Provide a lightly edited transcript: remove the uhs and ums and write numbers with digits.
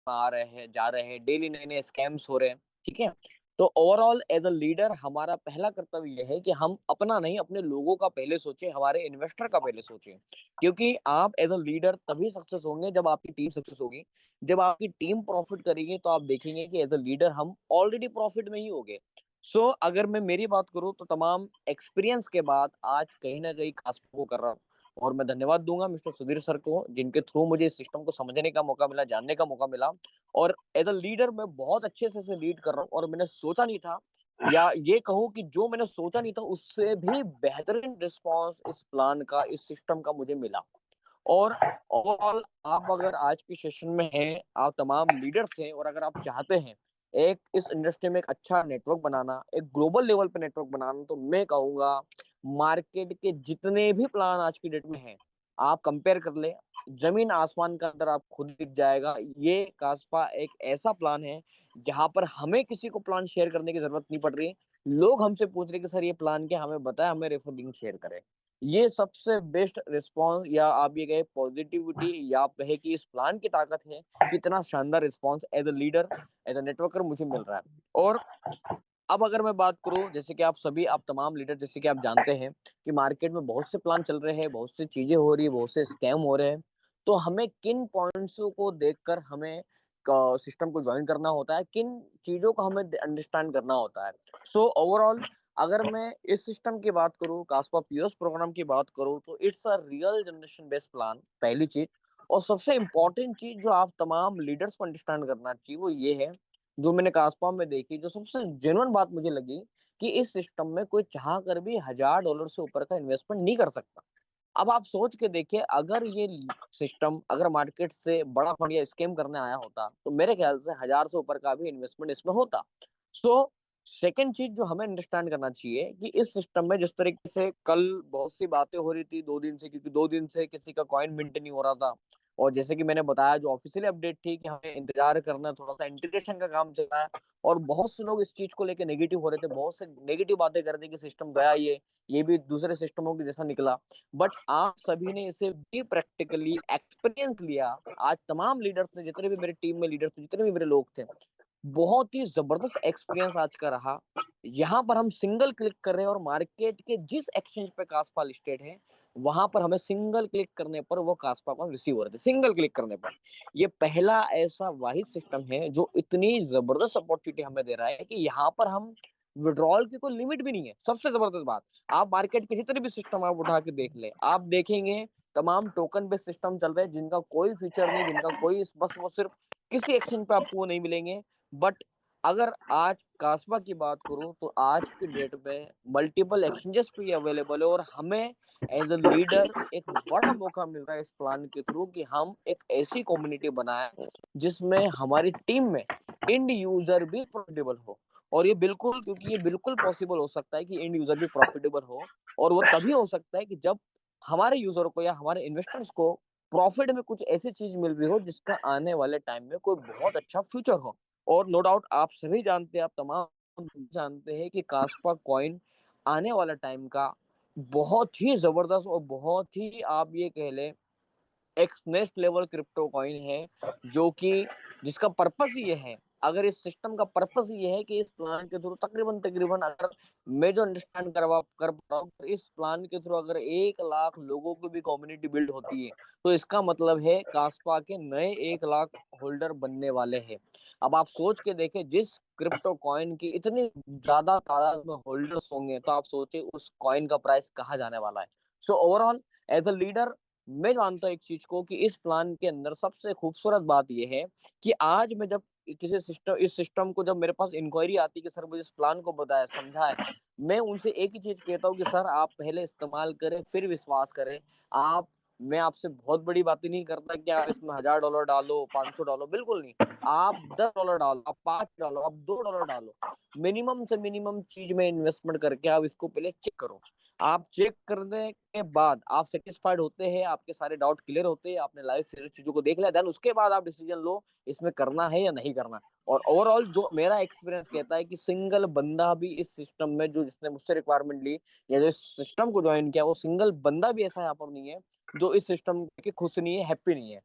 में आ रहे हैं, जा रहे हैं, डेली नए-नए स्कैम्स हो रहे हैं, ठीक है? तो ओवरऑल एज़ अ लीडर हमारा पहला कर्तव्य ये है कि हम अपना नहीं, अपने लोगों का पहले सोचें, हमारे इन्वेस्टर का पहले सोचें। क्योंकि आप एज़ अ लीडर तभी सक्सेस होंगे जब आपकी टीम सक्सेस होगी। जब आपकी टीम प्रॉफिट करेगी तो आप देखेंगे कि एज़ अ लीडर हम ऑलरेडी प्रॉफिट में ही होंगे। सो अगर मैं मेरी बात करूँ तो तमाम एक्सपीरियंस के बाद आज कहीं न कहीं खासकर वो कर रहा हूँ। और मैं धन्यवाद दूँगा मिस्टर सुधीर सर को, जिनके थ्रू मुझे इस सिस्टम को समझने का मौका मिला, जानने का मौका मिला। और एज़ अ लीडर मैं बहुत अच्छे से इसे लीड कर रहा हूँ और मैंने सोचा नहीं था, या ये कहूँ कि जो मैंने सोचा नहीं था उससे भी बेहतरीन रिस्पॉन्स इस प्लान का, इस सिस्टम का मुझे मिला। और ओवरऑल आप अगर आज के सेशन में हैं, आप तमाम लीडर्स हैं और अगर आप चाहते हैं एक इस इंडस्ट्री में एक अच्छा नेटवर्क बनाना, एक ग्लोबल लेवल पे नेटवर्क बनाना, तो मैं कहूँगा मार्केट के जितने भी प्लान आज की डेट में हैं, आप कंपेयर कर लें, ज़मीन आसमान का अंतर आपको खुद दिख जाएगा। ये कास्पा एक ऐसा प्लान है, जहाँ पर हमें किसी को प्लान शेयर करने की ज़रूरत नहीं पड़ रही। लोग हमसे पूछ रहे हैं कि सर ये प्लान क्या है? हमें बताएँ, हमें रेफर लिंक शेयर करें। ये सबसे बेस्ट रिस्पॉन्स, या आप ये कहें पॉजिटिविटी, या आप कहें कि इस प्लान की ताकत है, कितना शानदार response as a leader, as a networker मुझे मिल रहा है। और अब अगर मैं बात करूँ, जैसे कि आप तमाम लीडर जैसे कि आप जानते हैं कि मार्केट में बहुत से प्लान चल रहे हैं, बहुत सी चीज़ें हो रही हैं, बहुत से स्कैम हो रहे हैं। तो हमें किन पॉइंट्सों को देखकर हमें क सिस्टम को जॉइन करना होता है, किन चीज़ों को हमें अंडरस्टैंड करना होता है। सो ओवरऑल अगर मैं इस सिस्टम की बात करूँ, कास्पा पीओएस प्रोग्राम की बात करूँ, तो it's a real generation based plan, पहली चीज़। और सबसे इम्पोर्टेंट चीज़ जो आप तमाम लीडर्स को अंडरस्टैंड करना चाहिए, वो ये है, जो मैंने कास्पा में देखी, जो सबसे जेन्युइन बात मुझे लगी, कि इस सिस्टम में कोई चाह कर भी $1000 से ऊपर का इन्वेस्टमेंट नहीं कर सकता। अब आप सोच के देखिए, अगर ये सिस्टम अगर मार्केट से बड़ा फंड या स्कैम करने आया होता, तो मेरे ख्याल से 1000 से ऊपर का भी इन्वेस्टमेंट इसमें होता। सो सेकंड चीज़ जो हमें अंडरस्टैंड करना चाहिए कि इस सिस्टम में जिस तरीके से कल बहुत सी बातें हो रही थी 2 दिन से, क्योंकि 2 दिन से किसी का कॉइन मिंट नहीं हो रहा था। और जैसे कि मैंने बताया, जो ऑफ़िशियल अपडेट थी कि हमें इंतज़ार करना है, थोड़ा-सा इंटीग्रेशन का काम चल रहा है। और बहुत से लोग इस चीज़ को लेके नेगेटिव हो रहे थे, बहुत से नेगेटिव बातें कर रहे थे कि सिस्टम गया ये भी दूसरे सिस्टमों के जैसा निकला। बट आप सभी ने इसे भी प्रैक्टिकली एक्सपीरियंस लिया। आज तमाम लीडर्स ने, जितने भी मेरी टीम में लीडर्स थे, जितने भी मेरे लोग थे, बहुत ही ज़बरदस्त एक्सपीरियंस आज का रहा। यहाँ पर हम सिंगल क्लिक कर रहे हैं और मार्केट के जिस एक्सचेंज पे कास्पा लिस्टेड है, वहाँ पर हमें सिंगल क्लिक करने पर वो कास्पा कॉइन रिसीव हो रहे थे, सिंगल क्लिक करने पर। ये पहला ऐसा वाहिद सिस्टम है जो इतनी ज़बरदस्त अपॉर्च्युनिटी हमें दे रहा है कि यहाँ पर हम विथड्रॉल की कोई लिमिट भी नहीं है। सबसे ज़बरदस्त बात, आप मार्केट के जितने भी सिस्टम आप उठा के देख लें, आप देखेंगे तमाम टोकन बेस्ड सिस्टम चल रहे हैं, जिनका कोई फीचर नहीं, जिनका कोई बस वो सिर्फ किसी एक्सचेंज पे आपको वो नहीं मिलेंगे। बट अगर आज कास्पा की बात करूँ, तो आज की डेट में मल्टीपल एक्सचेंजेस पे ये अवेलेबल है और हमें एज़ अ लीडर एक बड़ा मौका मिल रहा है इस प्लान के थ्रू कि हम एक ऐसी कम्युनिटी बनाएँ, जिसमें हमारी टीम में एंड यूज़र भी प्रॉफिटेबल हो। और ये बिल्कुल, क्योंकि ये बिल्कुल पॉसिबल हो सकता है कि एंड यूज़र भी प्रॉफिटेबल हो, और वो तभी हो सकता है कि जब हमारे यूज़र को या हमारे इन्वेस्टर्स को प्रॉफिट में कुछ ऐसी चीज़ मिल रही हो, जिसका आने वाले टाइम में कोई बहुत अच्छा फ्यूचर हो। और नो डाउट आप सभी जानते हैं, आप तमाम जानते हैं कि कास्पा कॉइन आने वाला टाइम का बहुत ही ज़बरदस्त और बहुत ही, आप ये कह लें, एक नेक्स्ट लेवल क्रिप्टो कॉइन है, जो कि जिसका पर्पस ये है, अगर इस सिस्टम का पर्पस ये है कि इस प्लान के थ्रू तकरीबन तकरीबन, अगर मैं जो अंडरस्टैंड करवा कर पा रहा हूँ, तो इस प्लान के थ्रू अगर 1 लाख लोगों की भी कम्युनिटी बिल्ड होती है, तो इसका मतलब है कास्पा के नए 1 लाख होल्डर बनने वाले हैं। अब आप सोच के देखें, जिस क्रिप्टो कॉइन की इतनी ज्यादा तादाद में होल्डर्स होंगे, तो आप सोचिए उस कॉइन का प्राइस कहाँ जाने वाला है। So overall as a leader मैं मानता हूँ एक चीज को, कि इस प्लान के अंदर सबसे खूबसूरत बात ये है कि आज मैं जब किसी सिस्टम इस सिस्टम को, जब मेरे पास इंक्वायरी आती है कि सर मुझे इस प्लान को बताया, समझाए, मैं उनसे एक ही चीज कहता हूँ कि सर आप पहले इस्तेमाल करें, फिर विश्वास करें। आप मैं आपसे बहुत बड़ी बातें नहीं करता कि आप इसमें $1000 डालो, 500 डालो, बिल्कुल नहीं। आप $10 डालो, आप 5 डालो, आप $2 डालो, मिनिमम से मिनिमम चीज में इन्वेस्टमेंट करके आप इसको पहले चेक करो। आप चेक करने के बाद आप सेटिस्फाइड होते हैं, आपके सारे डाउट क्लियर होते हैं, आपने लाइव सारी चीज़ों को देख लिया, देन उसके बाद आप डिसीजन लो, इसमें करना है या नहीं करना। और ओवरऑल जो मेरा एक्सपीरियंस कहता है कि सिंगल बंदा भी इस सिस्टम में, जो जिसने मुझसे रिक्वायरमेंट ली या जो इस सिस्टम को जॉइन किया, वो सिंगल बंदा भी ऐसा यहाँ पर नहीं है जो इस सिस्टम के खुश नहीं है, हैप्पी नहीं है।